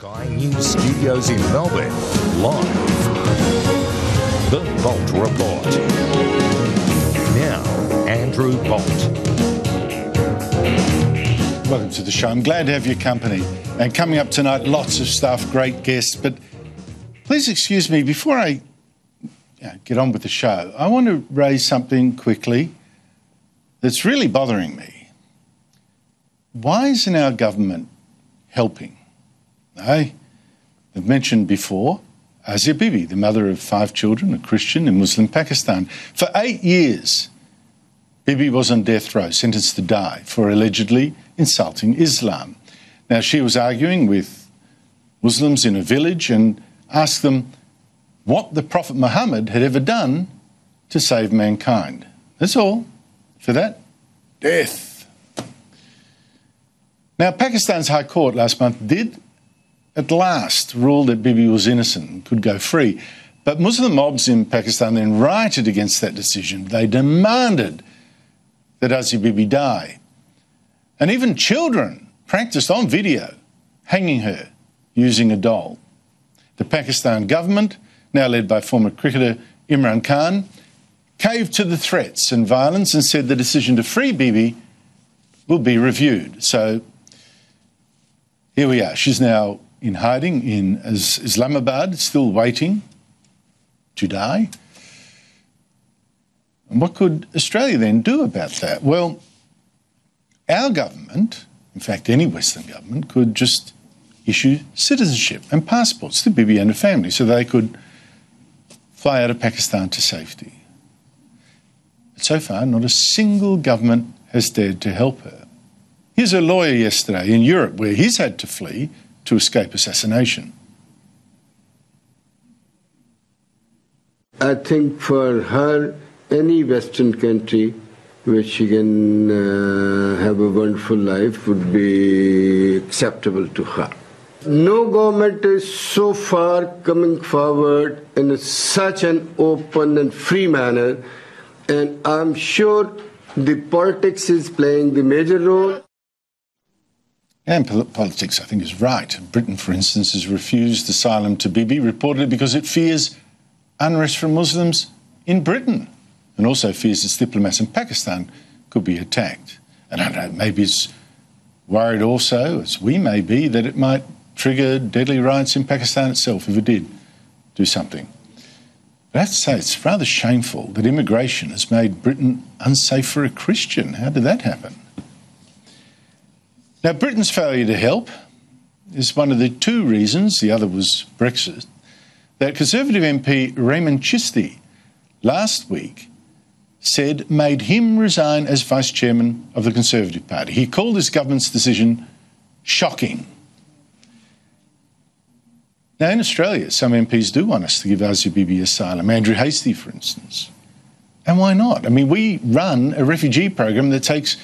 Sky News Studios in Melbourne, live. The Bolt Report. Now, Andrew Bolt. Welcome to the show. I'm glad to have your company. And coming up tonight, lots of stuff, great guests. But please excuse me, before I get on with the show, I want to raise something quickly that's really bothering me. Why isn't our government helping? They've mentioned before Asia Bibi, the mother of 5 children, a Christian in Muslim Pakistan. For 8 years, Bibi was on death row, sentenced to die for allegedly insulting Islam. Now, she was arguing with Muslims in a village and asked them what the Prophet Muhammad had ever done to save mankind. That's all. For that, death. Now, Pakistan's High Court last month did at last rule that Bibi was innocent and could go free. But Muslim mobs in Pakistan then rioted against that decision. They demanded that Asia Bibi die. And even children practiced on video hanging her using a doll. The Pakistan government, now led by former cricketer Imran Khan, caved to the threats and violence and said the decision to free Bibi will be reviewed. So here we are. She's now in hiding in Islamabad, still waiting to die. And what could Australia then do about that? Well, our government, in fact any Western government, could just issue citizenship and passports to Bibi and her family so they could fly out of Pakistan to safety. But so far, not a single government has dared to help her. Here's a lawyer yesterday in Europe where he's had to flee to escape assassination. I think for her, any Western country where she can have a wonderful life would be acceptable to her. No government is so far coming forward in such an open and free manner, and I'm sure the politics is playing the major role. And politics, I think, is right. Britain, for instance, has refused asylum to Bibi, reportedly because it fears unrest from Muslims in Britain and also fears its diplomats in Pakistan could be attacked. And I don't know, maybe it's worried also, as we may be, that it might trigger deadly riots in Pakistan itself if it did do something. But I have to say, it's rather shameful that immigration has made Britain unsafe for a Christian. How did that happen? Now, Britain's failure to help is one of the 2 reasons, the other was Brexit, that Conservative MP Raymond Chisti last week said made him resign as Vice Chairman of the Conservative Party. He called his government's decision shocking. Now, in Australia, some MPs do want us to give Asia Bibi asylum. Andrew Hastie, for instance. And why not? I mean, we run a refugee program that takes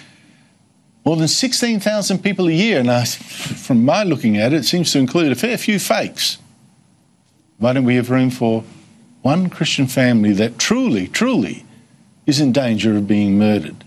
more than 16,000 people a year, and from my looking at it, it seems to include a fair few fakes. Why don't we have room for one Christian family that truly, truly is in danger of being murdered?